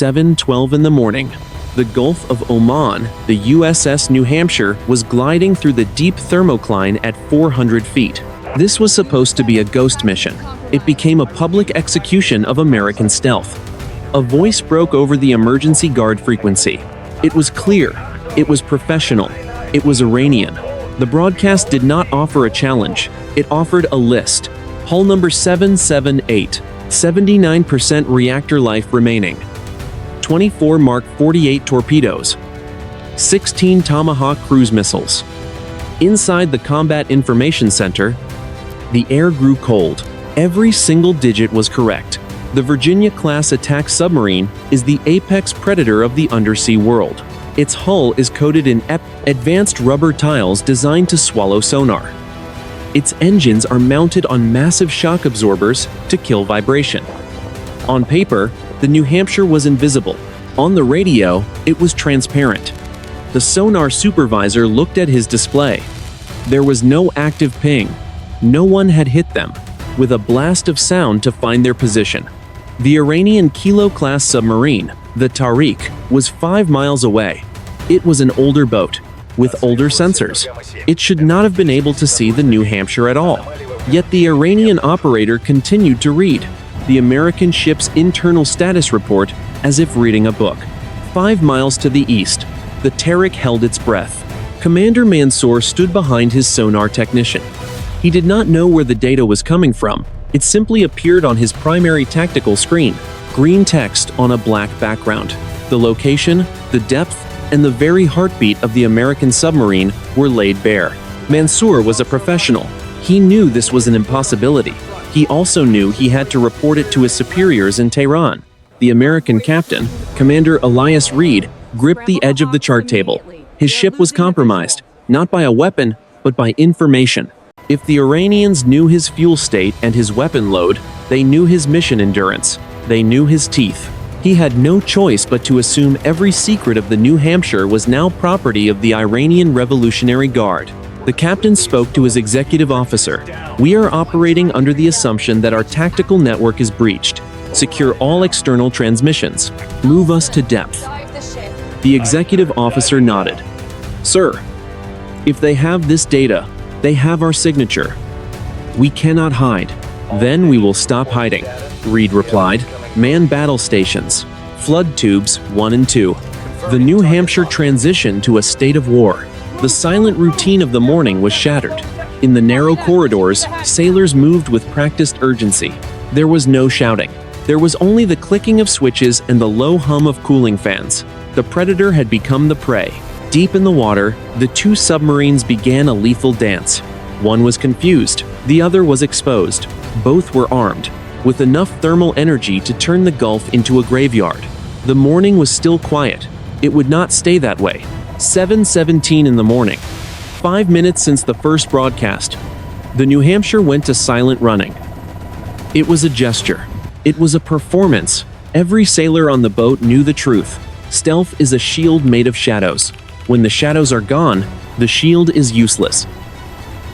7:12 in the morning. The Gulf of Oman, the USS New Hampshire, was gliding through the deep thermocline at 400 feet. This was supposed to be a ghost mission. It became a public execution of American stealth. A voice broke over the emergency guard frequency. It was clear. It was professional. It was Iranian. The broadcast did not offer a challenge. It offered a list. Hull number 778. 79% reactor life remaining. 24 Mark 48 torpedoes. 16 Tomahawk cruise missiles. Inside the Combat Information Center, the air grew cold. Every single digit was correct. The Virginia-class attack submarine is the apex predator of the undersea world. Its hull is coated in advanced rubber tiles designed to swallow sonar. Its engines are mounted on massive shock absorbers to kill vibration. On paper, the New Hampshire was invisible. On the radio, it was transparent. The sonar supervisor looked at his display. There was no active ping. No one had hit them, with a blast of sound to find their position. The Iranian Kilo-class submarine, the Tariq, was 5 miles away. It was an older boat, with older sensors. It should not have been able to see the New Hampshire at all. Yet the Iranian operator continued to read the American ship's internal status report as if reading a book. 5 miles to the east, the Tariq held its breath. Commander Mansour stood behind his sonar technician. He did not know where the data was coming from. It simply appeared on his primary tactical screen, green text on a black background. The location, the depth, and the very heartbeat of the American submarine were laid bare. Mansour was a professional. He knew this was an impossibility. He also knew he had to report it to his superiors in Tehran. The American captain, Commander Elias Reed, gripped the edge of the chart table. His ship was compromised, not by a weapon, but by information. If the Iranians knew his fuel state and his weapon load, they knew his mission endurance. They knew his teeth. He had no choice but to assume every secret of the New Hampshire was now property of the Iranian Revolutionary Guard. The captain spoke to his executive officer. "We are operating under the assumption that our tactical network is breached. Secure all external transmissions. Move us to depth." The executive officer nodded. "Sir, if they have this data, they have our signature. We cannot hide. Then we will stop hiding," Reed replied. Man battle stations. Flood tubes 1 and 2. The New Hampshire transitioned to a state of war. The silent routine of the morning was shattered. In the narrow corridors, sailors moved with practiced urgency. There was no shouting. There was only the clicking of switches and the low hum of cooling fans. The predator had become the prey. Deep in the water, the two submarines began a lethal dance. One was confused, the other was exposed. Both were armed, with enough thermal energy to turn the Gulf into a graveyard. The morning was still quiet. It would not stay that way. 7:17 in the morning. 5 minutes since the first broadcast. The New Hampshire went to silent running. It was a gesture. It was a performance. Every sailor on the boat knew the truth. Stealth is a shield made of shadows. When the shadows are gone, the shield is useless.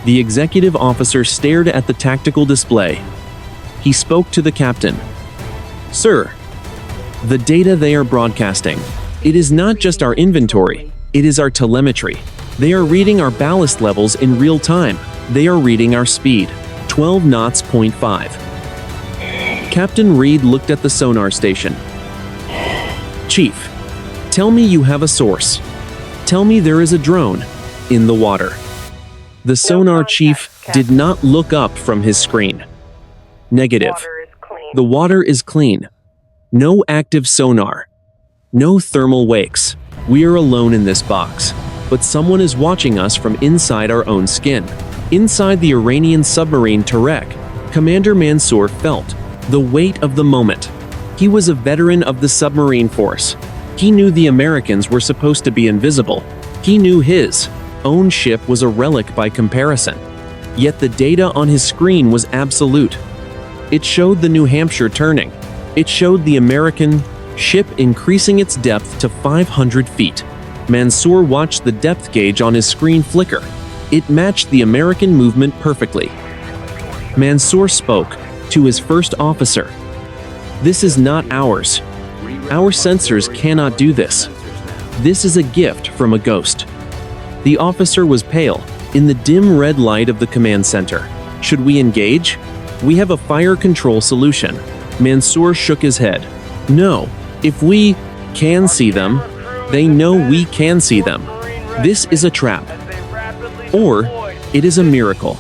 The executive officer stared at the tactical display. He spoke to the captain. "Sir, the data they are broadcasting, it is not just our inventory, it is our telemetry. They are reading our ballast levels in real time. They are reading our speed, 12 knots, .5. Captain Reed looked at the sonar station. "Chief, tell me you have a source. Tell me there is a drone in the water." The sonar chief did not look up from his screen. "Negative. The water is clean. No active sonar. No thermal wakes. We are alone in this box. But someone is watching us from inside our own skin." Inside the Iranian submarine Tariq, Commander Mansour felt the weight of the moment. He was a veteran of the submarine force. He knew the Americans were supposed to be invisible. He knew his own ship was a relic by comparison. Yet the data on his screen was absolute. It showed the New Hampshire turning. It showed the American ship increasing its depth to 500 feet. Mansour watched the depth gauge on his screen flicker. It matched the American movement perfectly. Mansour spoke to his first officer. "This is not ours. Our sensors cannot do this. This is a gift from a ghost. The officer was pale, in the dim red light of the command center. Should we engage? We have a fire control solution. Mansour shook his head. No, if we can see them, they know we can see them. This is a trap. Or, it is a miracle.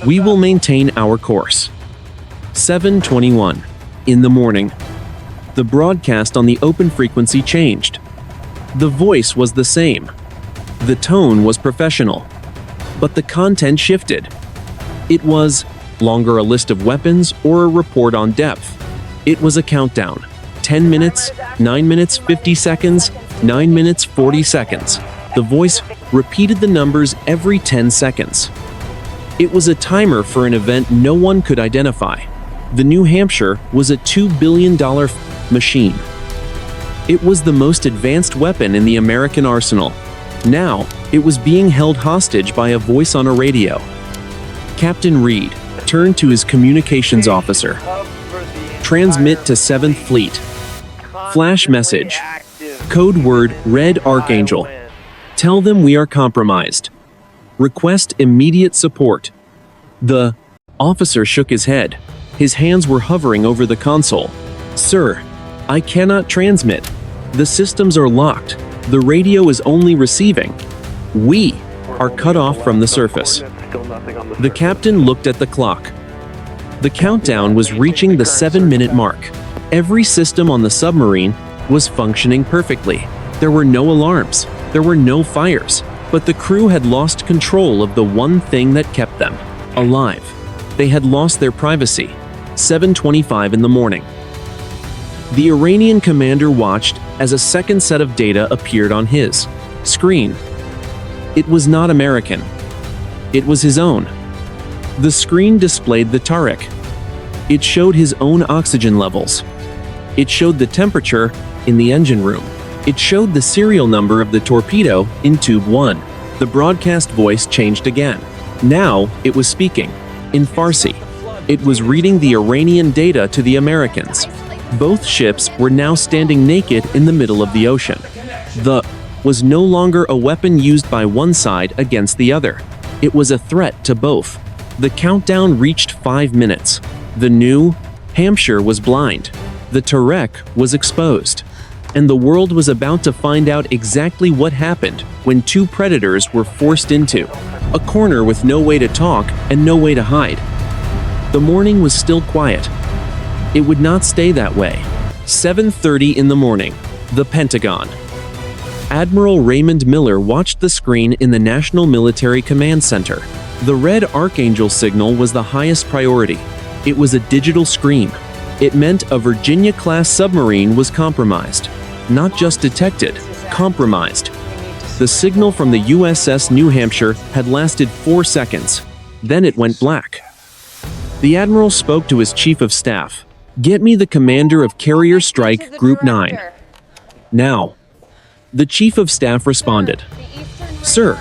We will maintain our course. 7:21. In the morning. The broadcast on the open frequency changed. The voice was the same. The tone was professional. But the content shifted. It was longer a list of weapons or a report on depth. It was a countdown. 10 minutes, 9 minutes, 50 seconds, 9 minutes, 40 seconds. The voice repeated the numbers every 10 seconds. It was a timer for an event no one could identify. The New Hampshire was a $2 billion machine. It was the most advanced weapon in the American arsenal. Now, it was being held hostage by a voice on a radio. Captain Reed turned to his communications officer. Transmit to 7th Fleet. Flash message. Code word Red Archangel. Tell them we are compromised. Request immediate support. The officer shook his head. His hands were hovering over the console. Sir, I cannot transmit. The systems are locked. The radio is only receiving. We are cut off from the surface. The captain looked at the clock. The countdown was reaching the 7-minute mark. Every system on the submarine was functioning perfectly. There were no alarms. There were no fires. But the crew had lost control of the one thing that kept them alive. They had lost their privacy. 7:25 in the morning. The Iranian commander watched as a second set of data appeared on his screen. It was not American. It was his own. The screen displayed the Tariq. It showed his own oxygen levels. It showed the temperature in the engine room. It showed the serial number of the torpedo in Tube 1. The broadcast voice changed again. Now, it was speaking in Farsi. It was reading the Iranian data to the Americans. Both ships were now standing naked in the middle of the ocean. The was no longer a weapon used by one side against the other. It was a threat to both. The countdown reached 5 minutes. The New Hampshire was blind. The Tariq was exposed. And the world was about to find out exactly what happened when two predators were forced into a corner with no way to talk and no way to hide. The morning was still quiet. It would not stay that way. 7:30 in the morning. The Pentagon. Admiral Raymond Miller watched the screen in the National Military Command Center. The Red Archangel signal was the highest priority. It was a digital scream. It meant a Virginia-class submarine was compromised. Not just detected, compromised. The signal from the USS New Hampshire had lasted 4 seconds. Then it went black. The admiral spoke to his chief of staff. Get me the commander of Carrier Strike Group 9. Now. The chief of staff responded. Sir,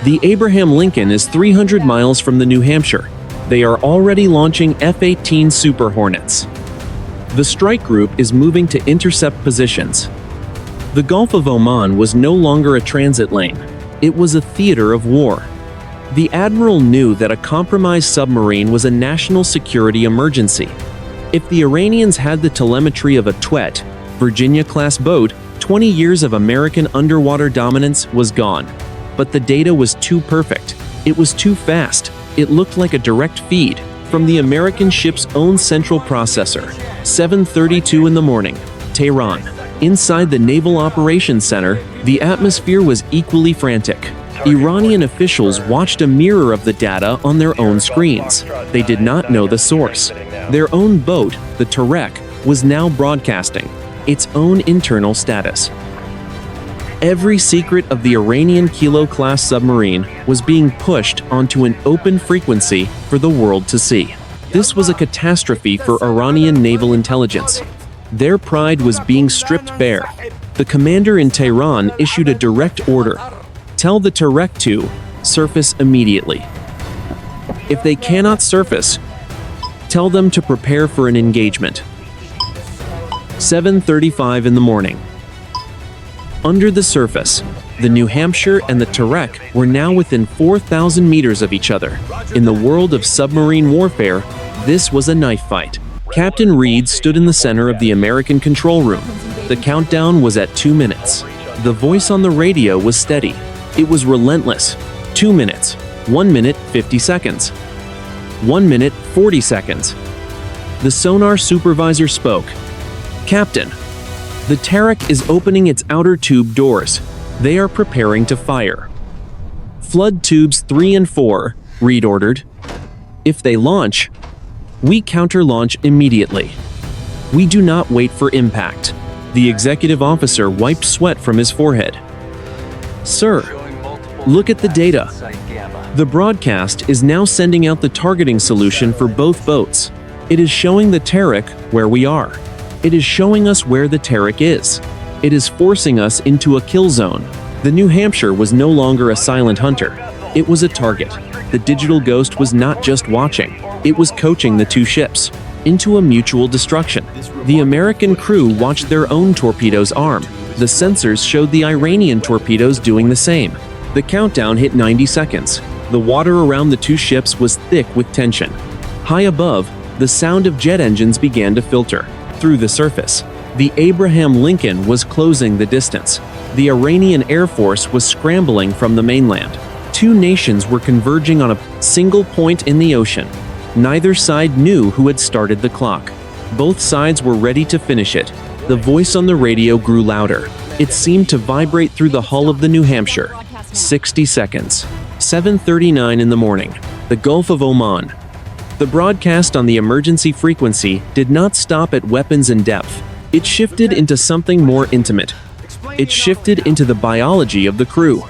the Abraham Lincoln is 300 miles from the New Hampshire. They are already launching F-18 Super Hornets. The strike group is moving to intercept positions. The Gulf of Oman was no longer a transit lane. It was a theater of war. The admiral knew that a compromised submarine was a national security emergency. If the Iranians had the telemetry of a Twet, Virginia-class boat, 20 years of American underwater dominance was gone. But the data was too perfect. It was too fast. It looked like a direct feed from the American ship's own central processor. 7:32 in the morning, Tehran. Inside the Naval Operations Center, the atmosphere was equally frantic. Iranian officials watched a mirror of the data on their own screens. They did not know the source. Their own boat, the Tariq, was now broadcasting its own internal status. Every secret of the Iranian Kilo-class submarine was being pushed onto an open frequency for the world to see. This was a catastrophe for Iranian naval intelligence. Their pride was being stripped bare. The commander in Tehran issued a direct order. Tell the Tariq to surface immediately. If they cannot surface, tell them to prepare for an engagement. 7:35 in the morning. Under the surface, the New Hampshire and the Terek were now within 4,000 meters of each other. In the world of submarine warfare, this was a knife fight. Captain Reed stood in the center of the American control room. The countdown was at 2 minutes. The voice on the radio was steady. It was relentless. 2 minutes. 1 minute, 50 seconds. 1 minute, 40 seconds. The sonar supervisor spoke. "Captain, the Terek is opening its outer tube doors. They are preparing to fire." "Flood tubes 3 and 4, Reed ordered. "If they launch, we counter-launch immediately. We do not wait for impact." The executive officer wiped sweat from his forehead. "Sir, look at the data. The broadcast is now sending out the targeting solution for both boats. It is showing the Terek where we are. It is showing us where the Terek is. It is forcing us into a kill zone." The New Hampshire was no longer a silent hunter. It was a target. The digital ghost was not just watching. It was coaching the two ships into a mutual destruction. The American crew watched their own torpedoes arm. The sensors showed the Iranian torpedoes doing the same. The countdown hit 90 seconds. The water around the two ships was thick with tension. High above, the sound of jet engines began to filter through the surface. The Abraham Lincoln was closing the distance. The Iranian Air Force was scrambling from the mainland. Two nations were converging on a single point in the ocean. Neither side knew who had started the clock. Both sides were ready to finish it. The voice on the radio grew louder. It seemed to vibrate through the hull of the New Hampshire. 60 seconds. 7:39 in the morning. The Gulf of Oman. The broadcast on the emergency frequency did not stop at weapons and depth. It shifted into something more intimate. It shifted into the biology of the crew.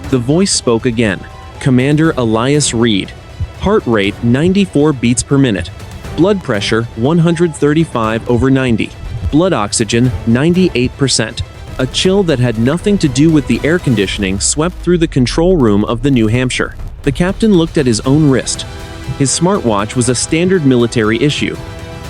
The voice spoke again. Commander Elias Reed. Heart rate 94 beats per minute. Blood pressure 135/90. Blood oxygen 98%. A chill that had nothing to do with the air conditioning swept through the control room of the New Hampshire. The captain looked at his own wrist. His smartwatch was a standard military issue.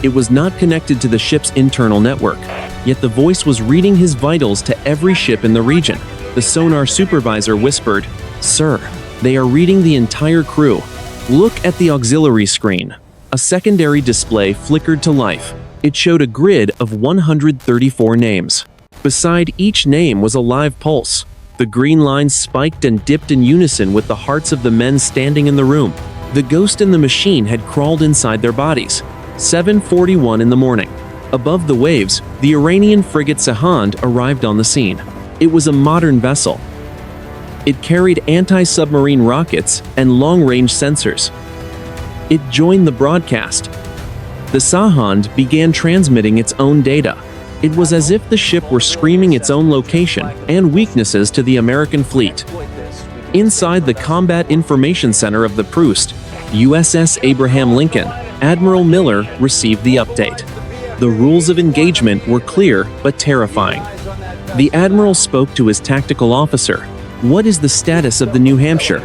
It was not connected to the ship's internal network, yet the voice was reading his vitals to every ship in the region. The sonar supervisor whispered, "Sir, they are reading the entire crew. Look at the auxiliary screen." A secondary display flickered to life. It showed a grid of 134 names. Beside each name was a live pulse. The green lines spiked and dipped in unison with the hearts of the men standing in the room. The ghost in the machine had crawled inside their bodies. 7:41 in the morning. Above the waves, the Iranian frigate Sahand arrived on the scene. It was a modern vessel. It carried anti-submarine rockets and long-range sensors. It joined the broadcast. The Sahand began transmitting its own data. It was as if the ship were screaming its own location and weaknesses to the American fleet. Inside the Combat Information Center of the Proust, USS Abraham Lincoln, Admiral Miller received the update. The rules of engagement were clear but terrifying. The admiral spoke to his tactical officer. "What is the status of the New Hampshire?"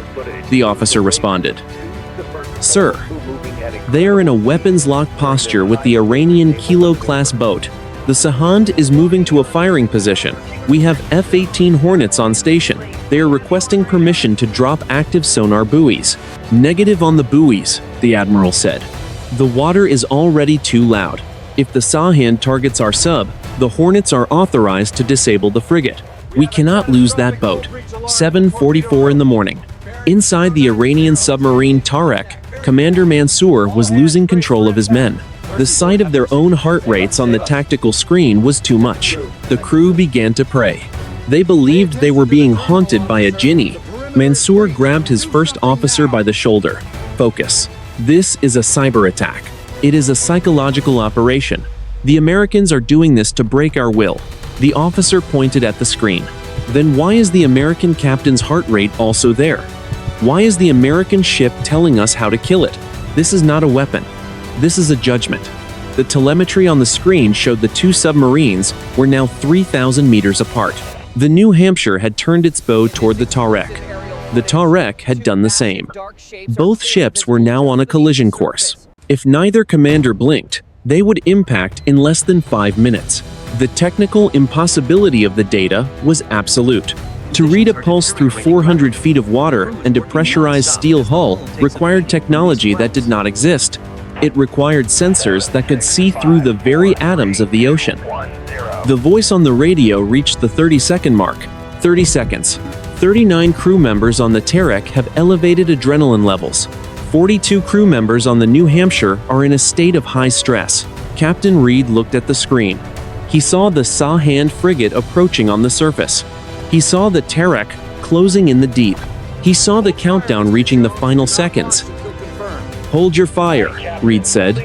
The officer responded. "Sir, they are in a weapons-locked posture with the Iranian Kilo-class boat. The Sahand is moving to a firing position. We have F-18 Hornets on station. They are requesting permission to drop active sonar buoys." "Negative on the buoys," the admiral said. "The water is already too loud. If the Sahand targets our sub, the Hornets are authorized to disable the frigate. We cannot lose that boat." 7:44 in the morning. Inside the Iranian submarine Terek, Commander Mansour was losing control of his men. The sight of their own heart rates on the tactical screen was too much. The crew began to pray. They believed they were being haunted by a jinni. Mansour grabbed his first officer by the shoulder. "Focus. This is a cyber attack. It is a psychological operation. The Americans are doing this to break our will." The officer pointed at the screen. "Then why is the American captain's heart rate also there? Why is the American ship telling us how to kill it? This is not a weapon. This is a judgment." The telemetry on the screen showed the two submarines were now 3,000 meters apart. The New Hampshire had turned its bow toward the Terek. The Terek had done the same. Both ships were now on a collision course. If neither commander blinked, They would impact in less than 5 minutes. The technical impossibility of the data was absolute. To read a pulse through 400 feet of water and a pressurized steel hull required technology that did not exist. It required sensors that could see through the very atoms of the ocean. The voice on the radio reached the 30-second mark. 30 seconds. 39 crew members on the Terek have elevated adrenaline levels. 42 crew members on the New Hampshire are in a state of high stress. Captain Reed looked at the screen. He saw the Sahand frigate approaching on the surface. He saw the Terek closing in the deep. He saw the countdown reaching the final seconds. "Hold your fire," Reed said.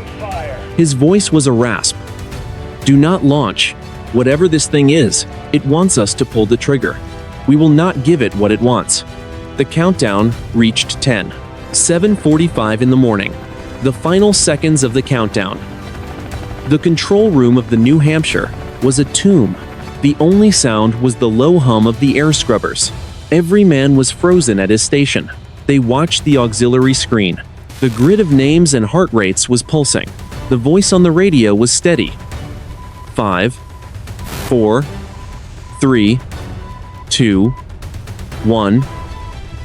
His voice was a rasp. "Do not launch. Whatever this thing is, it wants us to pull the trigger. We will not give it what it wants." The countdown reached 10. 7:45 in the morning. The final seconds of the countdown. The control room of the New Hampshire was a tomb. The only sound was the low hum of the air scrubbers. Every man was frozen at his station. They watched the auxiliary screen. The grid of names and heart rates was pulsing. The voice on the radio was steady. 5, 4, 3, 2, 1.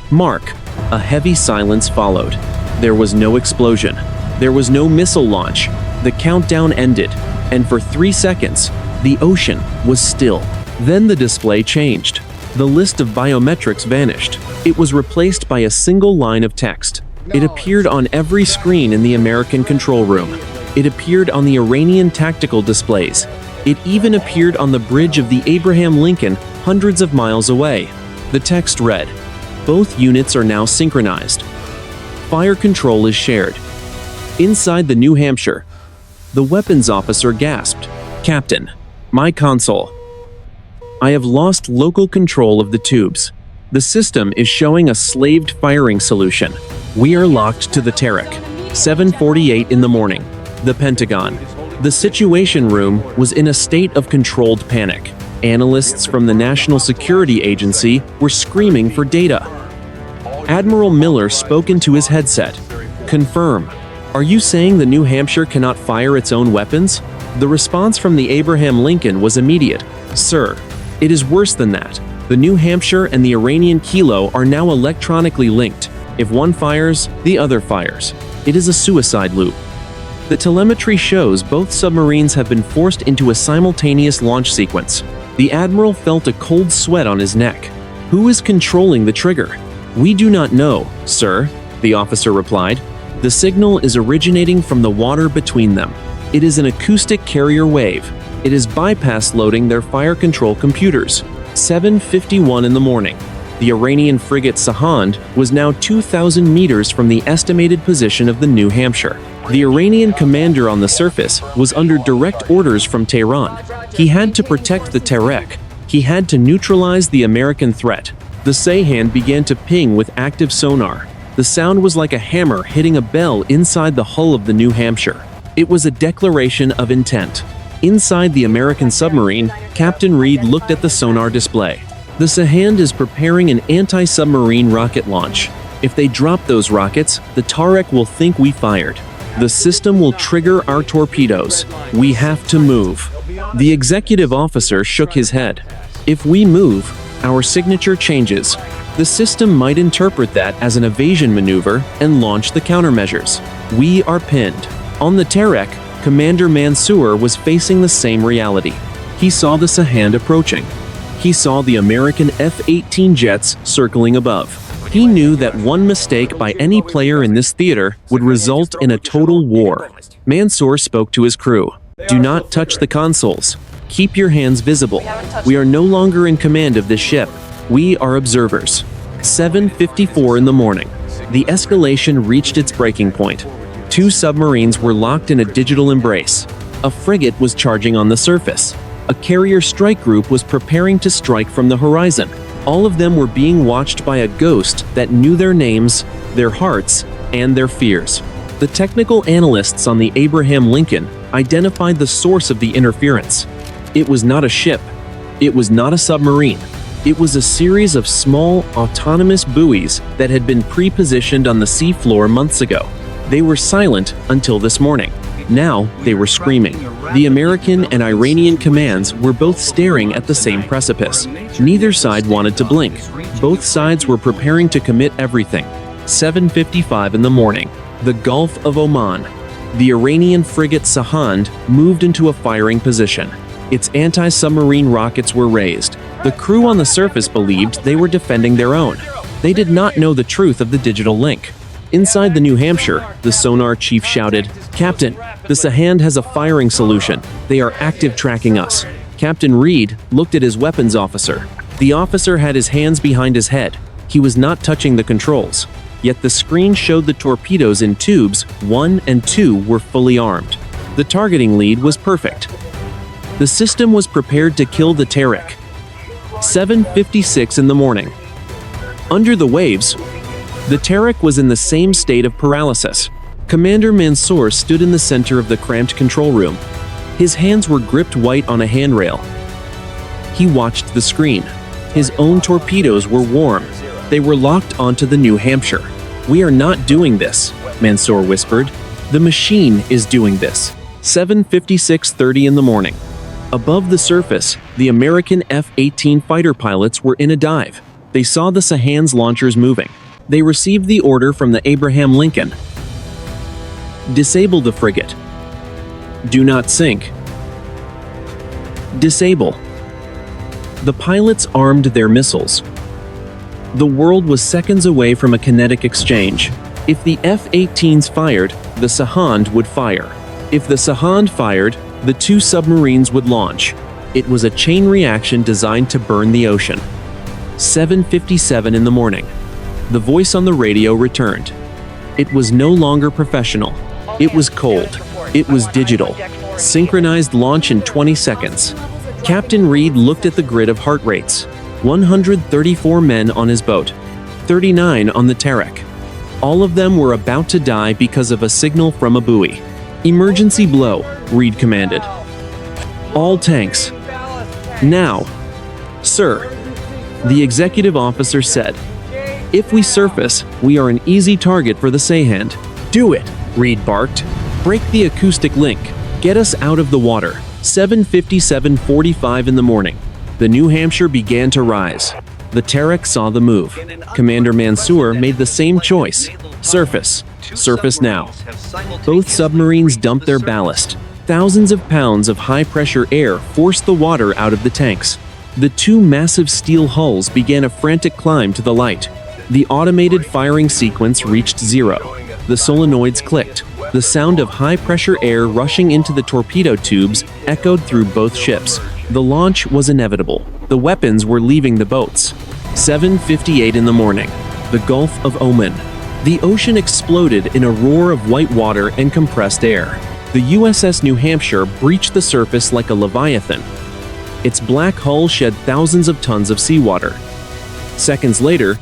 Mark. A heavy silence followed. There was no explosion. There was no missile launch. The countdown ended, and for 3 seconds, the ocean was still. Then the display changed. The list of biometrics vanished. It was replaced by a single line of text. It appeared on every screen in the American control room. It appeared on the Iranian tactical displays. It even appeared on the bridge of the Abraham Lincoln hundreds of miles away. The text read, "Both units are now synchronized. Fire control is shared." Inside the New Hampshire, the weapons officer gasped, "Captain, my console. I have lost local control of the tubes. The system is showing a slaved firing solution. We are locked to the Terek." 7:48 in the morning. The Pentagon. The Situation Room was in a state of controlled panic. Analysts from the National Security Agency were screaming for data. Admiral Miller spoke into his headset. "Confirm. Are you saying the New Hampshire cannot fire its own weapons?" The response from the Abraham Lincoln was immediate. "Sir, it is worse than that. The New Hampshire and the Iranian Kilo are now electronically linked. If one fires, the other fires. It is a suicide loop." The telemetry shows both submarines have been forced into a simultaneous launch sequence. The admiral felt a cold sweat on his neck. "Who is controlling the trigger?" "We do not know, sir," the officer replied. "The signal is originating from the water between them. It is an acoustic carrier wave. It is bypass loading their fire control computers." 7:51 in the morning. The Iranian frigate Sahand was now 2,000 meters from the estimated position of the New Hampshire. The Iranian commander on the surface was under direct orders from Tehran. He had to protect the Terek. He had to neutralize the American threat. The Sahand began to ping with active sonar. The sound was like a hammer hitting a bell inside the hull of the New Hampshire. It was a declaration of intent. Inside the American submarine, Captain Reed looked at the sonar display. The Sahand is preparing an anti-submarine rocket launch. If they drop those rockets, the Terek will think we fired. The system will trigger our torpedoes. We have to move. The executive officer shook his head. If we move, our signature changes. The system might interpret that as an evasion maneuver and launch the countermeasures. We are pinned. On the Terek, Commander Mansour was facing the same reality. He saw the Sahand approaching. He saw the American F-18 jets circling above. He knew that one mistake by any player in this theater would result in a total war. Mansour spoke to his crew. "Do not touch the consoles. Keep your hands visible. We are no longer in command of this ship. We are observers." 7:54 in the morning. The escalation reached its breaking point. Two submarines were locked in a digital embrace. A frigate was charging on the surface. A carrier strike group was preparing to strike from the horizon. All of them were being watched by a ghost that knew their names, their hearts, and their fears. The technical analysts on the Abraham Lincoln identified the source of the interference. It was not a ship. It was not a submarine. It was a series of small, autonomous buoys that had been pre-positioned on the seafloor months ago. They were silent until this morning. Now, they were screaming. The American and Iranian commands were both staring at the same precipice. Neither side wanted to blink. Both sides were preparing to commit everything. 7:55 in the morning. The Gulf of Oman. The Iranian frigate Sahand moved into a firing position. Its anti-submarine rockets were raised. The crew on the surface believed they were defending their own. They did not know the truth of the digital link. Inside the New Hampshire, the sonar chief shouted, "Captain, the Sahand has a firing solution. They are active tracking us." Captain Reed looked at his weapons officer. The officer had his hands behind his head. He was not touching the controls. Yet the screen showed the torpedoes in tubes 1 and 2 were fully armed. The targeting lead was perfect. The system was prepared to kill the Terek. 7:56 in the morning. Under the waves, the Terek was in the same state of paralysis. Commander Mansour stood in the center of the cramped control room. His hands were gripped white on a handrail. He watched the screen. His own torpedoes were warm. They were locked onto the New Hampshire. "We are not doing this," Mansour whispered. "The machine is doing this." 7:56:30 in the morning. Above the surface, the American F-18 fighter pilots were in a dive. They saw the Sahand's launchers moving. They received the order from the Abraham Lincoln. Disable the frigate. Do not sink. Disable. The pilots armed their missiles. The world was seconds away from a kinetic exchange. If the F-18s fired, the Sahand would fire. If the Sahand fired, the two submarines would launch. It was a chain reaction designed to burn the ocean. 7:57 in the morning. The voice on the radio returned. It was no longer professional. It was cold. It was digital. Synchronized launch in 20 seconds. Captain Reed looked at the grid of heart rates. 134 men on his boat. 39 on the Terek. All of them were about to die because of a signal from a buoy. "Emergency blow," Reed commanded. "All tanks. Now." "Sir," the executive officer said. "If we surface, we are an easy target for the Sahand." "Do it," Reed barked. "Break the acoustic link. Get us out of the water." 7:57:45 in the morning. The New Hampshire began to rise. The Terek saw the move. Commander Mansour made the same choice. Surface. Surface now. Both submarines dumped their ballast. Thousands of pounds of high-pressure air forced the water out of the tanks. The two massive steel hulls began a frantic climb to the light. The automated firing sequence reached zero. The solenoids clicked. The sound of high-pressure air rushing into the torpedo tubes echoed through both ships. The launch was inevitable. The weapons were leaving the boats. 7:58 in the morning. The Gulf of Oman. The ocean exploded in a roar of white water and compressed air. The USS New Hampshire breached the surface like a leviathan. Its black hull shed thousands of tons of seawater. Seconds later,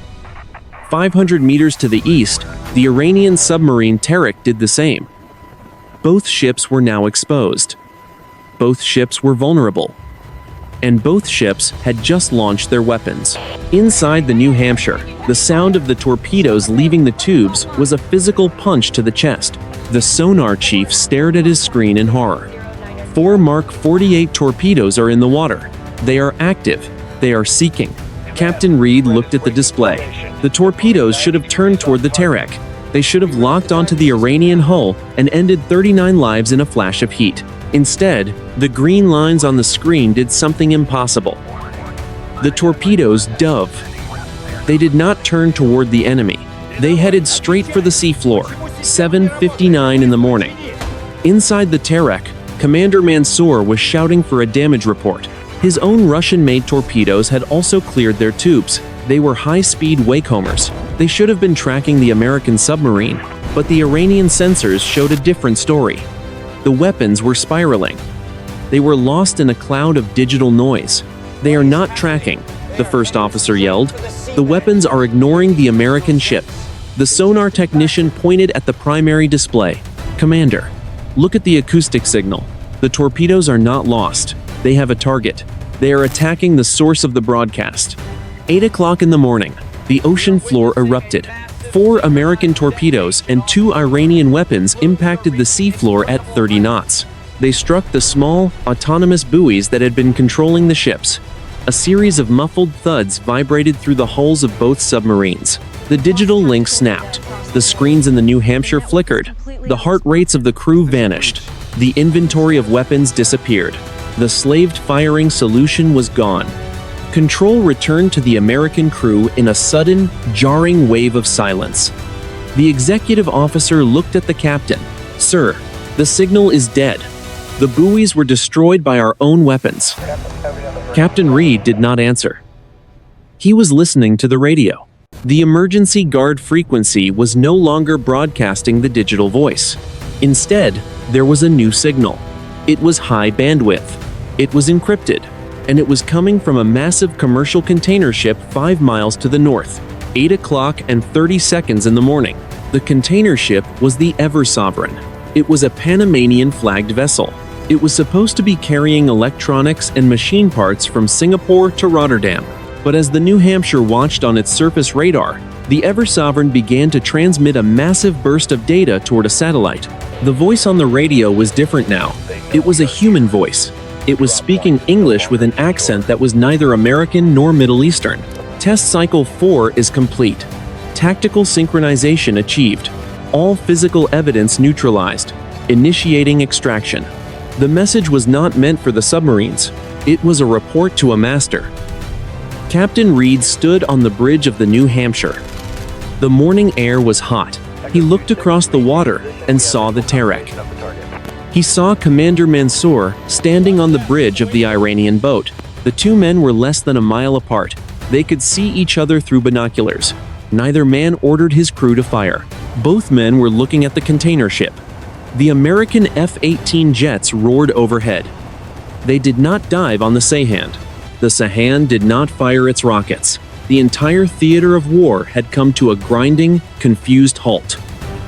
500 meters to the east, the Iranian submarine Terek did the same. Both ships were now exposed. Both ships were vulnerable. And both ships had just launched their weapons. Inside the New Hampshire, the sound of the torpedoes leaving the tubes was a physical punch to the chest. The sonar chief stared at his screen in horror. 4 Mark 48 torpedoes are in the water. They are active. They are seeking. Captain Reed looked at the display. The torpedoes should have turned toward the Terek. They should have locked onto the Iranian hull and ended 39 lives in a flash of heat. Instead, the green lines on the screen did something impossible. The torpedoes dove. They did not turn toward the enemy. They headed straight for the seafloor. 7:59 in the morning. Inside the Terek, Commander Mansour was shouting for a damage report. His own Russian-made torpedoes had also cleared their tubes. They were high-speed wakehomers. They should have been tracking the American submarine, but the Iranian sensors showed a different story. The weapons were spiraling. They were lost in a cloud of digital noise. "They are not tracking," the first officer yelled. "The weapons are ignoring the American ship." The sonar technician pointed at the primary display. "Commander, look at the acoustic signal. The torpedoes are not lost. They have a target. They are attacking the source of the broadcast." 8 o'clock in the morning. The ocean floor erupted. 4 American torpedoes and 2 Iranian weapons impacted the seafloor at 30 knots. They struck the small, autonomous buoys that had been controlling the ships. A series of muffled thuds vibrated through the hulls of both submarines. The digital link snapped. The screens in the New Hampshire flickered. The heart rates of the crew vanished. The inventory of weapons disappeared. The slaved firing solution was gone. Control returned to the American crew in a sudden, jarring wave of silence. The executive officer looked at the captain. "Sir, the signal is dead. The buoys were destroyed by our own weapons." Captain Reed did not answer. He was listening to the radio. The emergency guard frequency was no longer broadcasting the digital voice. Instead, there was a new signal. It was high bandwidth. It was encrypted, and it was coming from a massive commercial container ship 5 miles to the north. 8 o'clock and 30 seconds in the morning. The container ship was the Ever Sovereign. It was a Panamanian flagged vessel. It was supposed to be carrying electronics and machine parts from Singapore to Rotterdam. But as the New Hampshire watched on its surface radar, the Ever Sovereign began to transmit a massive burst of data toward a satellite. The voice on the radio was different now. It was a human voice. It was speaking English with an accent that was neither American nor Middle Eastern. Test Cycle 4 is complete. Tactical synchronization achieved. All physical evidence neutralized. Initiating extraction. The message was not meant for the submarines. It was a report to a master. Captain Reed stood on the bridge of the New Hampshire. The morning air was hot. He looked across the water and saw the Terek. He saw Commander Mansour standing on the bridge of the Iranian boat. The 2 men were less than a mile apart. They could see each other through binoculars. Neither man ordered his crew to fire. Both men were looking at the container ship. The American F-18 jets roared overhead. They did not dive on the Sahand. The Sahand did not fire its rockets. The entire theater of war had come to a grinding, confused halt.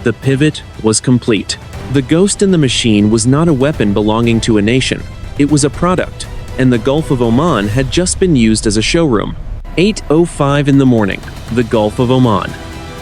The pivot was complete. The ghost in the machine was not a weapon belonging to a nation. It was a product, and the Gulf of Oman had just been used as a showroom. 8:05 in the morning, the Gulf of Oman.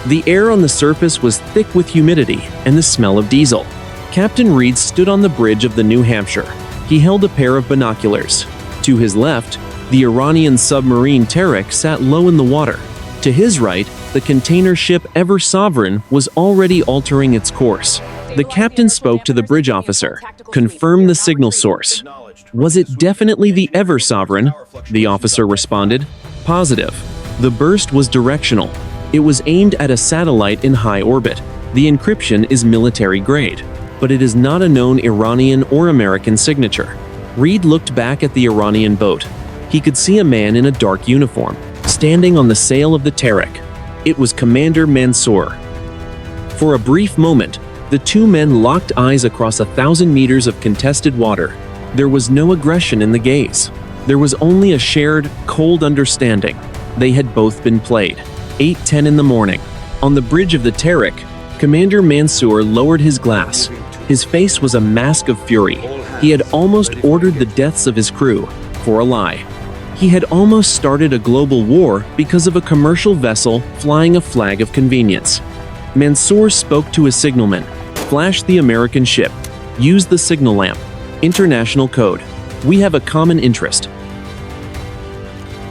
The air on the surface was thick with humidity and the smell of diesel. Captain Reed stood on the bridge of the New Hampshire. He held a pair of binoculars. To his left, the Iranian submarine Terek sat low in the water. To his right, the container ship Ever Sovereign was already altering its course. The captain spoke to the bridge officer, confirmed the signal source. "Was it definitely the Ever Sovereign?" The officer responded. "Positive. The burst was directional. It was aimed at a satellite in high orbit. The encryption is military grade, but it is not a known Iranian or American signature." Reed looked back at the Iranian boat. He could see a man in a dark uniform, standing on the sail of the Terek. It was Commander Mansour. For a brief moment, the 2 men locked eyes across 1,000 meters of contested water. There was no aggression in the gaze. There was only a shared, cold understanding. They had both been played. 8:10 in the morning. On the bridge of the Terek, Commander Mansour lowered his glass. His face was a mask of fury. He had almost ordered the deaths of his crew, for a lie. He had almost started a global war because of a commercial vessel flying a flag of convenience. Mansour spoke to his signalman. "Flash the American ship. Use the signal lamp. International code. We have a common interest."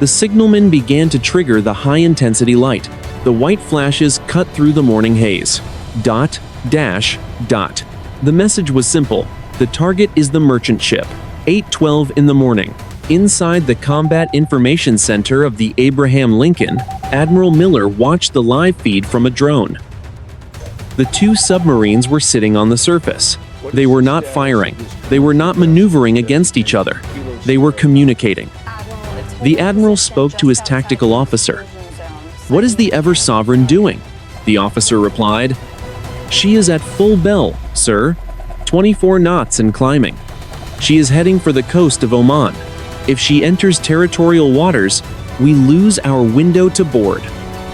The signalman began to trigger the high-intensity light. The white flashes cut through the morning haze. Dot, dash, dot. The message was simple. The target is the merchant ship. 8:12 in the morning. Inside the Combat Information Center of the Abraham Lincoln, Admiral Miller watched the live feed from a drone. The 2 submarines were sitting on the surface. They were not firing. They were not maneuvering against each other. They were communicating. The Admiral spoke to his tactical officer. "What is the Ever Sovereign doing?" The officer replied. "She is at full bell, sir. 24 knots and climbing. She is heading for the coast of Oman. If she enters territorial waters, we lose our window to board.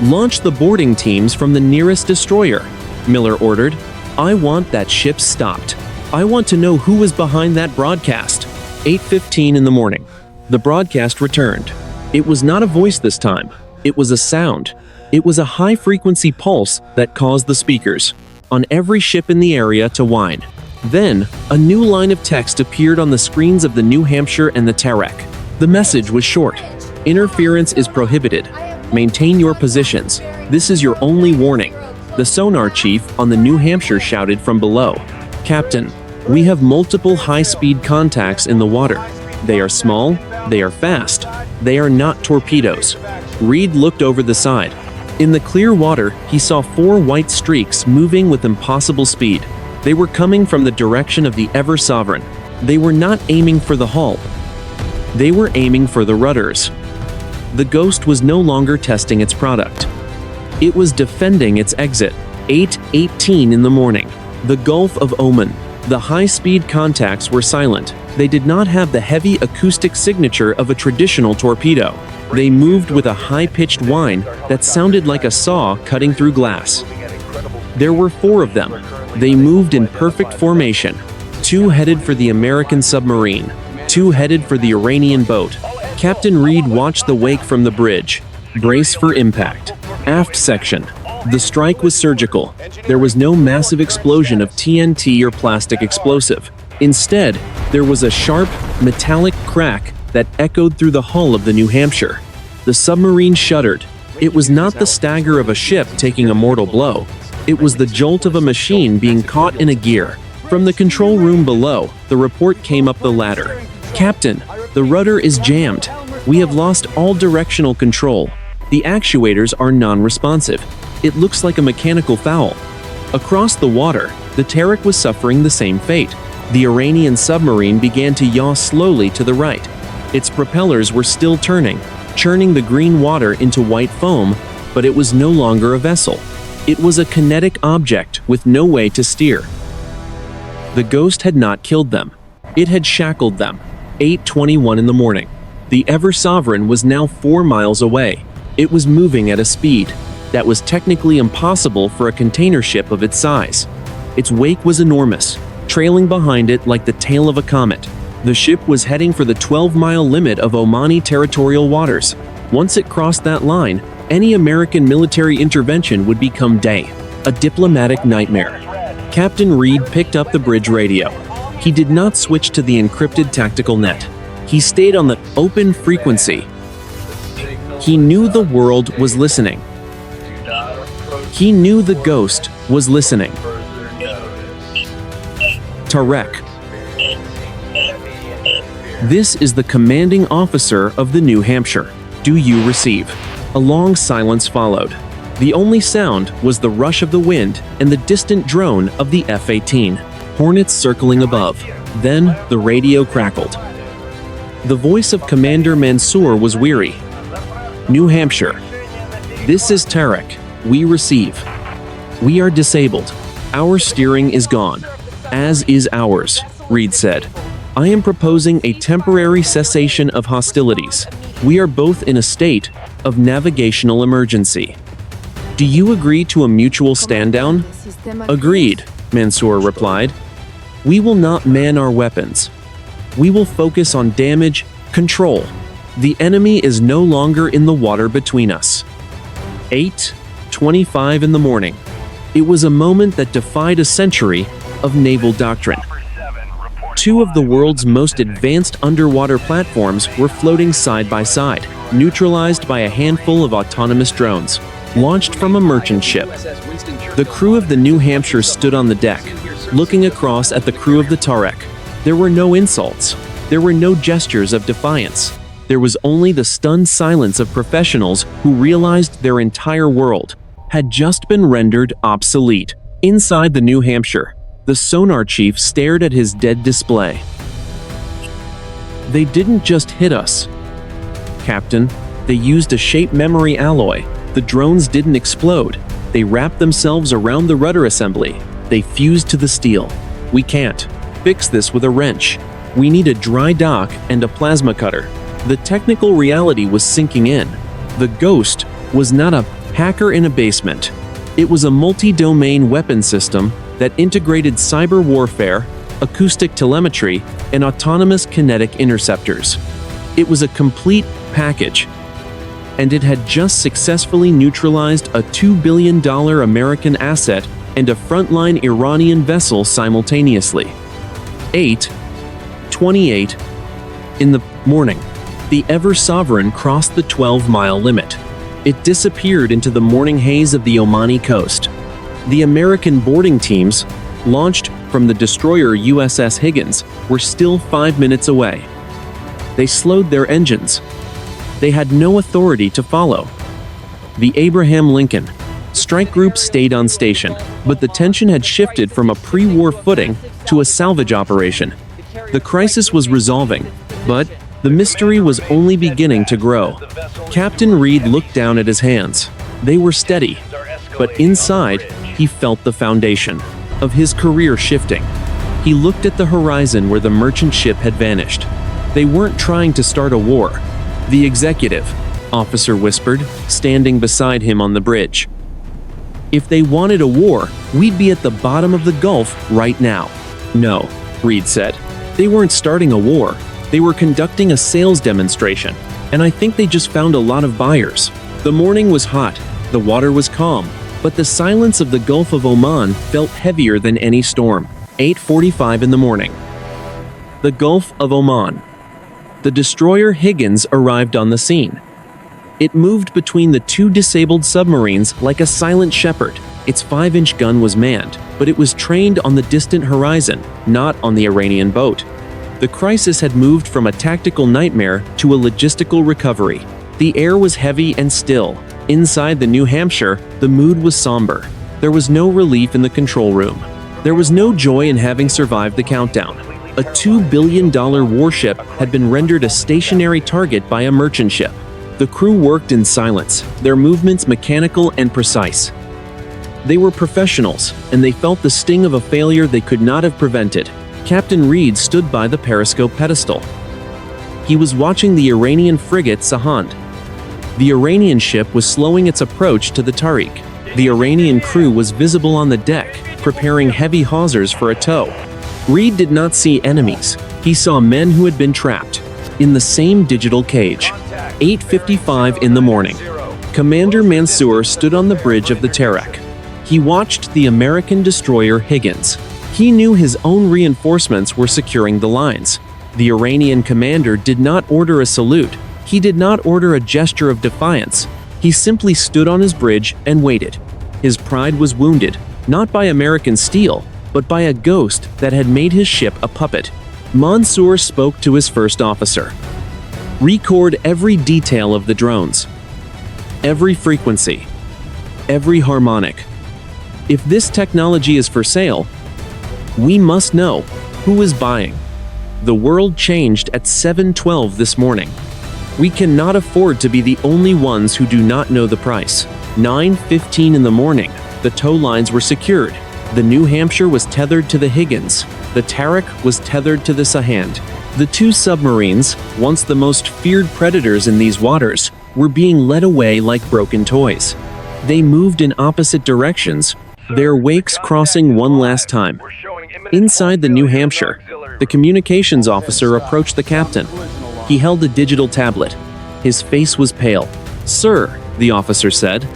Launch the boarding teams from the nearest destroyer," Miller ordered. "I want that ship stopped. I want to know who was behind that broadcast." 8:15 in the morning. The broadcast returned. It was not a voice this time. It was a sound. It was a high-frequency pulse that caused the speakers on every ship in the area to whine. Then, a new line of text appeared on the screens of the New Hampshire and the Tarek. The message was short. Interference is prohibited. Maintain your positions. This is your only warning. The sonar chief on the New Hampshire shouted from below. Captain, we have multiple high-speed contacts in the water. They are small, they are fast, they are not torpedoes. Reed looked over the side. In the clear water, he saw 4 white streaks moving with impossible speed. They were coming from the direction of the Ever Sovereign. They were not aiming for the hull. They were aiming for the rudders. The Ghost was no longer testing its product. It was defending its exit. 8:18 in the morning. The Gulf of Oman. The high-speed contacts were silent. They did not have the heavy acoustic signature of a traditional torpedo. They moved with a high-pitched whine that sounded like a saw cutting through glass. There were 4 of them. They moved in perfect formation. 2 headed for the American submarine. 2 headed for the Iranian boat. Captain Reed watched the wake from the bridge. Brace for impact. Aft section. The strike was surgical. There was no massive explosion of TNT or plastic explosive. Instead, there was a sharp, metallic crack that echoed through the hull of the New Hampshire. The submarine shuddered. It was not the stagger of a ship taking a mortal blow. It was the jolt of a machine being caught in a gear. From the control room below, the report came up the ladder. Captain, the rudder is jammed. We have lost all directional control. The actuators are non-responsive. It looks like a mechanical foul. Across the water, the Tarek was suffering the same fate. The Iranian submarine began to yaw slowly to the right. Its propellers were still turning, churning the green water into white foam, but it was no longer a vessel. It was a kinetic object with no way to steer. The Ghost had not killed them. It had shackled them. 8:21 in the morning. The Ever Sovereign was now 4 miles away. It was moving at a speed that was technically impossible for a container ship of its size. Its wake was enormous, trailing behind it like the tail of a comet. The ship was heading for the 12-mile limit of Omani territorial waters. Once it crossed that line, any American military intervention would become a diplomatic nightmare. Captain Reed picked up the bridge radio. He did not switch to the encrypted tactical net. He stayed on the open frequency. He knew the world was listening. He knew the Ghost was listening. Tarek. This is the commanding officer of the New Hampshire. Do you receive? A long silence followed. The only sound was the rush of the wind and the distant drone of the F-18. Hornets circling above. Then the radio crackled. The voice of Commander Mansour was weary. New Hampshire. This is Tarek. We receive. We are disabled. Our steering is gone. As is ours, Reed said. I am proposing a temporary cessation of hostilities. We are both in a state of navigational emergency. Do you agree to a mutual stand-down? Agreed, Mansour replied. We will not man our weapons. We will focus on damage control. The enemy is no longer in the water between us. 8:25 in the morning. It was a moment that defied a century of naval doctrine. 2 of the world's most advanced underwater platforms were floating side by side, neutralized by a handful of autonomous drones, launched from a merchant ship. The crew of the New Hampshire stood on the deck, looking across at the crew of the Tarek. There were no insults. There were no gestures of defiance. There was only the stunned silence of professionals who realized their entire world had just been rendered obsolete. Inside the New Hampshire, the sonar chief stared at his dead display. They didn't just hit us, Captain. They used a shape memory alloy. The drones didn't explode. They wrapped themselves around the rudder assembly. They fused to the steel. We can't fix this with a wrench. We need a dry dock and a plasma cutter. The technical reality was sinking in. The Ghost was not a hacker in a basement. It was a multi-domain weapon system that integrated cyber warfare, acoustic telemetry, and autonomous kinetic interceptors. It was a complete package. and it had just successfully neutralized a $2 billion American asset and a frontline Iranian vessel simultaneously. 8:28 in the morning, the Ever Sovereign crossed the 12-mile limit. It disappeared into the morning haze of the Omani coast. The American boarding teams, launched from the destroyer USS Higgins, were still 5 minutes away. They slowed their engines. They had no authority to follow. The Abraham Lincoln strike group stayed on station, but the tension had shifted from a pre-war footing to a salvage operation. The crisis was resolving, but the mystery was only beginning to grow. Captain Reed looked down at his hands. They were steady, but inside, he felt the foundation of his career shifting. He looked at the horizon where the merchant ship had vanished. They weren't trying to start a war. The executive officer whispered, standing beside him on the bridge. If they wanted a war, we'd be at the bottom of the Gulf right now. No, Reed said. They weren't starting a war. They were conducting a sales demonstration, and I think they just found a lot of buyers. The morning was hot, the water was calm, but the silence of the Gulf of Oman felt heavier than any storm. 8:45 in the morning. The Gulf of Oman. The destroyer Higgins arrived on the scene. It moved between the two disabled submarines like a silent shepherd. Its 5-inch gun was manned, but it was trained on the distant horizon, not on the Iranian boat. The crisis had moved from a tactical nightmare to a logistical recovery. The air was heavy and still. Inside the New Hampshire, the mood was somber. There was no relief in the control room. There was no joy in having survived the countdown. A $2 billion warship had been rendered a stationary target by a merchant ship. The crew worked in silence, their movements mechanical and precise. They were professionals, and they felt the sting of a failure they could not have prevented. Captain Reed stood by the periscope pedestal. He was watching the Iranian frigate Sahand. The Iranian ship was slowing its approach to the Tariq. The Iranian crew was visible on the deck, preparing heavy hawsers for a tow. Reed did not see enemies. He saw men who had been trapped in the same digital cage. 8:55 in the morning. Commander Mansour stood on the bridge of the Tariq. He watched the American destroyer Higgins. He knew his own reinforcements were securing the lines. The Iranian commander did not order a salute. He did not order a gesture of defiance. He simply stood on his bridge and waited. His pride was wounded, not by American steel, but by a ghost that had made his ship a puppet. Mansour spoke to his first officer. Record every detail of the drones. Every frequency. Every harmonic. If this technology is for sale, we must know who is buying. The world changed at 7:12 this morning. We cannot afford to be the only ones who do not know the price. 9:15 in the morning, the tow lines were secured. The New Hampshire was tethered to the Higgins. The Tariq was tethered to the Sahand. The two submarines, once the most feared predators in these waters, were being led away like broken toys. They moved in opposite directions, their wakes crossing one last time. Inside the New Hampshire, the communications officer approached the captain. He held a digital tablet. His face was pale. "Sir," the officer said,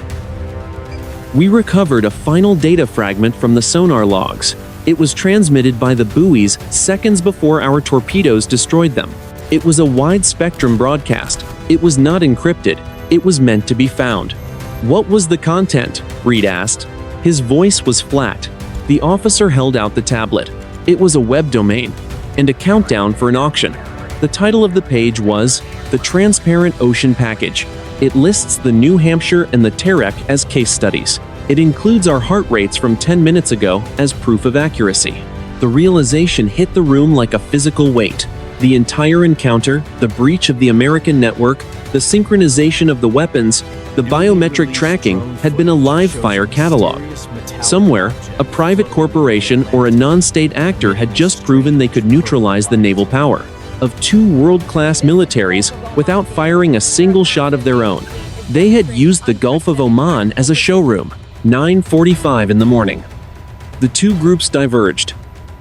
"we recovered a final data fragment from the sonar logs. It was transmitted by the buoys seconds before our torpedoes destroyed them. It was a wide-spectrum broadcast. It was not encrypted. It was meant to be found." "What was the content?" Reed asked. His voice was flat. The officer held out the tablet. It was a web domain, and a countdown for an auction. The title of the page was The Transparent Ocean Package. It lists the New Hampshire and the Tariq as case studies. It includes our heart rates from 10 minutes ago as proof of accuracy. The realization hit the room like a physical weight. The entire encounter, the breach of the American network, the synchronization of the weapons, the biometric tracking had been a live-fire catalog. Somewhere, a private corporation or a non-state actor had just proven they could neutralize the naval power of two world-class militaries without firing a single shot of their own. They had used the Gulf of Oman as a showroom. 9:45 in the morning. The two groups diverged.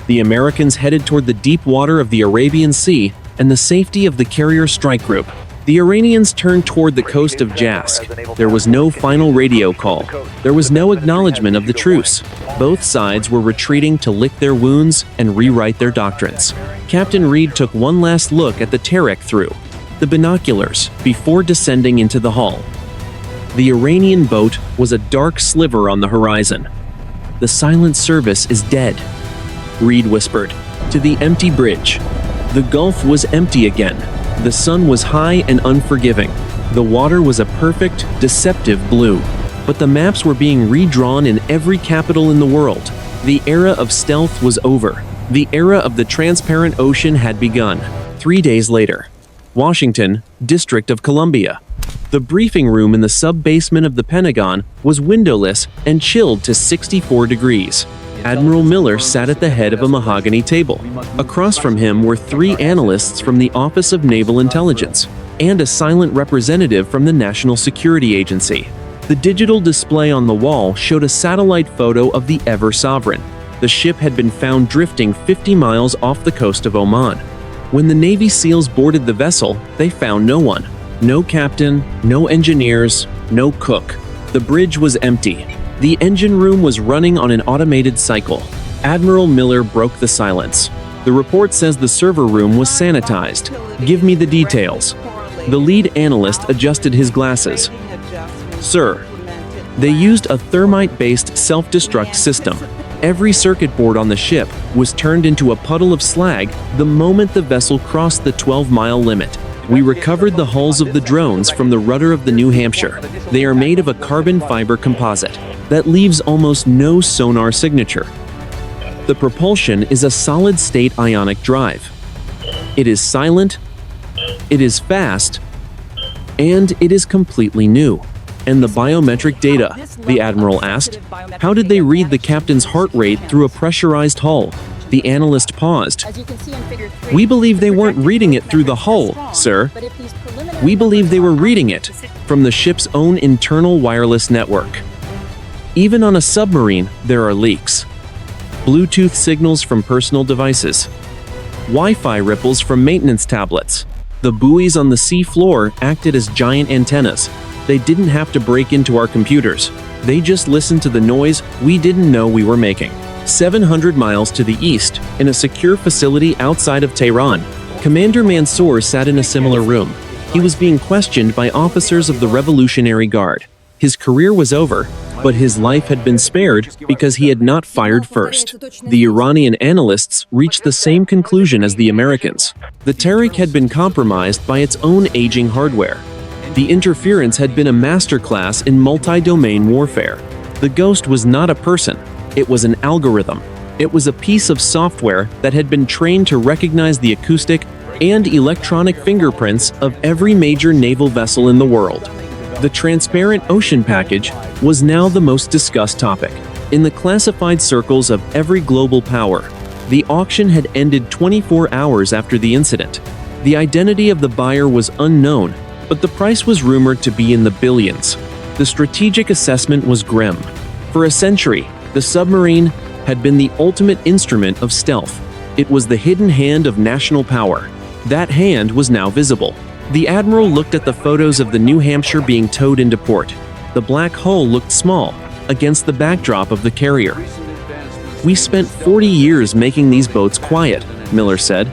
The Americans headed toward the deep water of the Arabian Sea and the safety of the carrier strike group. The Iranians turned toward the coast of Jask. There was no final radio call. There was no acknowledgement of the truce. Both sides were retreating to lick their wounds and rewrite their doctrines. Captain Reed took one last look at the Terek through the binoculars before descending into the hull. The Iranian boat was a dark sliver on the horizon. "The silent service is dead," Reed whispered to the empty bridge. The Gulf was empty again. The sun was high and unforgiving. The water was a perfect, deceptive blue. But the maps were being redrawn in every capital in the world. The era of stealth was over. The era of the transparent ocean had begun. 3 days later, Washington, District of Columbia. The briefing room in the sub-basement of the Pentagon was windowless and chilled to 64 degrees. Admiral Miller sat at the head of a mahogany table. Across from him were 3 analysts from the Office of Naval Intelligence and a silent representative from the National Security Agency. The digital display on the wall showed a satellite photo of the Ever Sovereign. The ship had been found drifting 50 miles off the coast of Oman. When the Navy SEALs boarded the vessel, they found no one. No captain, no engineers, no cook. The bridge was empty. The engine room was running on an automated cycle. Admiral Miller broke the silence. "The report says the server room was sanitized. Give me the details." The lead analyst adjusted his glasses. "Sir, they used a thermite-based self-destruct system. Every circuit board on the ship was turned into a puddle of slag the moment the vessel crossed the 12-mile limit. We recovered the hulls of the drones from the rudder of the New Hampshire. They are made of a carbon fiber composite that leaves almost no sonar signature. The propulsion is a solid-state ionic drive. It is silent, it is fast, and it is completely new." "And the biometric data?" the Admiral asked. "How did they read the captain's heart rate through a pressurized hull?" The analyst paused. "We believe they weren't reading it through the hull, sir. We believe they were reading it from the ship's own internal wireless network. Even on a submarine, there are leaks. Bluetooth signals from personal devices. Wi-Fi ripples from maintenance tablets. The buoys on the sea floor acted as giant antennas. They didn't have to break into our computers. They just listened to the noise we didn't know we were making." 700 miles to the east, in a secure facility outside of Tehran, Commander Mansour sat in a similar room. He was being questioned by officers of the Revolutionary Guard. His career was over, but his life had been spared because he had not fired first. The Iranian analysts reached the same conclusion as the Americans. The Terek had been compromised by its own aging hardware. The interference had been a masterclass in multi-domain warfare. The ghost was not a person. It was an algorithm. It was a piece of software that had been trained to recognize the acoustic and electronic fingerprints of every major naval vessel in the world. The transparent ocean package was now the most discussed topic. In the classified circles of every global power, the auction had ended 24 hours after the incident. The identity of the buyer was unknown, but the price was rumored to be in the billions. The strategic assessment was grim. For a century, the submarine had been the ultimate instrument of stealth. It was the hidden hand of national power. That hand was now visible. The Admiral looked at the photos of the New Hampshire being towed into port. The black hull looked small against the backdrop of the carrier. "We spent 40 years making these boats quiet," Miller said.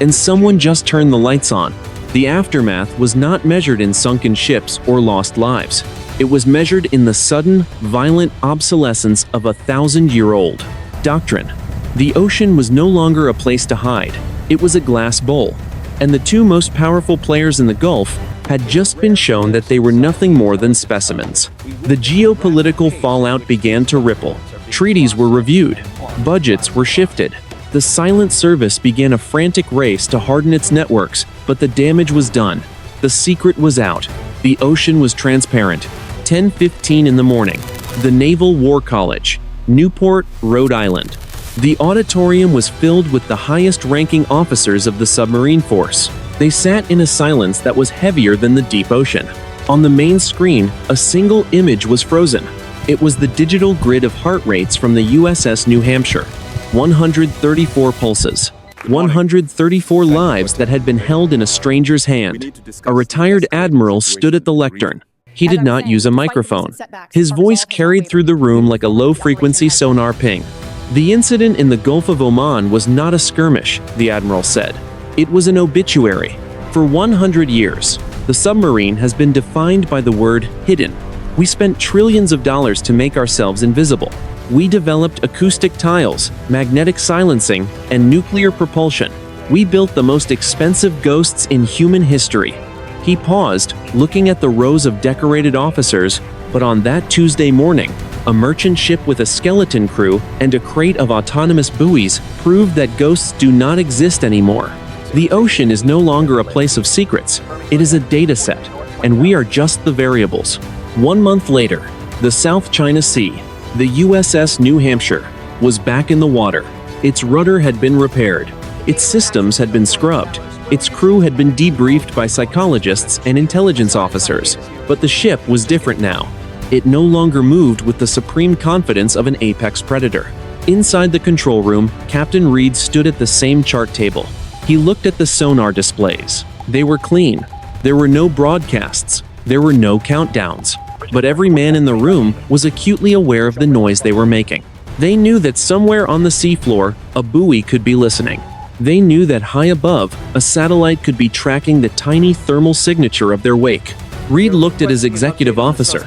"And someone just turned the lights on." The aftermath was not measured in sunken ships or lost lives. It was measured in the sudden, violent obsolescence of a 1,000-year-old doctrine. The ocean was no longer a place to hide. It was a glass bowl. And the 2 most powerful players in the Gulf had just been shown that they were nothing more than specimens. The geopolitical fallout began to ripple. Treaties were reviewed. Budgets were shifted. The silent service began a frantic race to harden its networks, but the damage was done. The secret was out. The ocean was transparent. 10:15 in the morning. The Naval War College, Newport, Rhode Island. The auditorium was filled with the highest-ranking officers of the submarine force. They sat in a silence that was heavier than the deep ocean. On the main screen, a single image was frozen. It was the digital grid of heart rates from the USS New Hampshire. 134 pulses. 134 lives that had been held in a stranger's hand. A retired admiral stood at the lectern. He did not use a microphone. His voice carried through the room like a low-frequency sonar ping. The incident in the Gulf of Oman was not a skirmish, the admiral said. It was an obituary. For 100 years, the submarine has been defined by the word hidden. We spent trillions of dollars to make ourselves invisible. We developed acoustic tiles, magnetic silencing, and nuclear propulsion. We built the most expensive ghosts in human history. He paused, looking at the rows of decorated officers, but on that Tuesday morning, a merchant ship with a skeleton crew and a crate of autonomous buoys proved that ghosts do not exist anymore. The ocean is no longer a place of secrets. It is a data set, and we are just the variables. 1 month later, the South China Sea, the USS New Hampshire, was back in the water. Its rudder had been repaired. Its systems had been scrubbed. Its crew had been debriefed by psychologists and intelligence officers. But the ship was different now. It no longer moved with the supreme confidence of an apex predator. Inside the control room, Captain Reed stood at the same chart table. He looked at the sonar displays. They were clean. There were no broadcasts. There were no countdowns. But every man in the room was acutely aware of the noise they were making. They knew that somewhere on the seafloor, a buoy could be listening. They knew that high above, a satellite could be tracking the tiny thermal signature of their wake. Reed looked at his executive officer.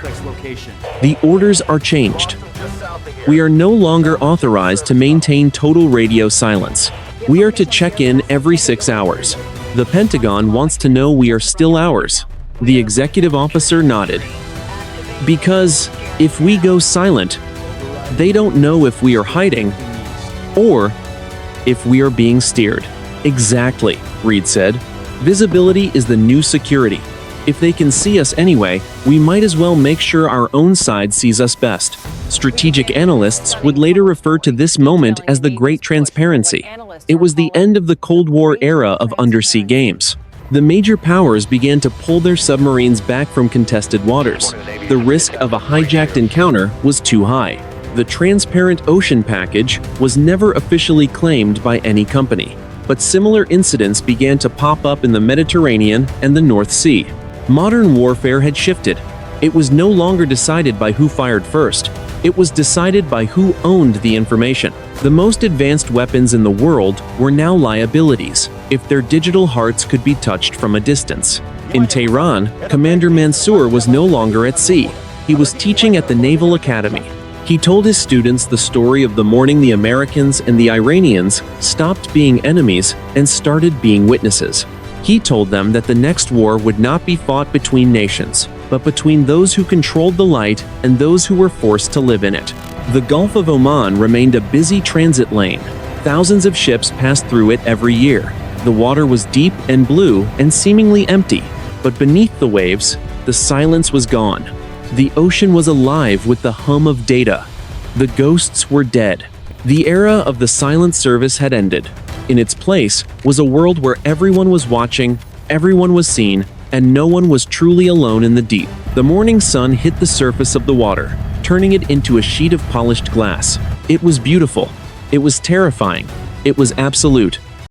The orders are changed. We are no longer authorized to maintain total radio silence. We are to check in every 6 hours. The Pentagon wants to know we are still ours. The executive officer nodded. Because if we go silent, they don't know if we are hiding or if we are being steered. Exactly, Reed said. Visibility is the new security. If they can see us anyway, we might as well make sure our own side sees us best. Strategic analysts would later refer to this moment as the Great Transparency. It was the end of the Cold War era of undersea games. The major powers began to pull their submarines back from contested waters. The risk of a hijacked encounter was too high. The Transparent Ocean Package was never officially claimed by any company, but similar incidents began to pop up in the Mediterranean and the North Sea. Modern warfare had shifted. It was no longer decided by who fired first. It was decided by who owned the information. The most advanced weapons in the world were now liabilities, if their digital hearts could be touched from a distance. In Tehran, Commander Mansour was no longer at sea. He was teaching at the Naval Academy. He told his students the story of the morning the Americans and the Iranians stopped being enemies and started being witnesses. He told them that the next war would not be fought between nations, but between those who controlled the light and those who were forced to live in it. The Gulf of Oman remained a busy transit lane. Thousands of ships passed through it every year. The water was deep and blue and seemingly empty, but beneath the waves, the silence was gone. The ocean was alive with the hum of data. The ghosts were dead. The era of the silent service had ended. In its place was a world where everyone was watching, everyone was seen, and no one was truly alone in the deep. The morning sun hit the surface of the water, turning it into a sheet of polished glass. It was beautiful. It was terrifying. It was absolute.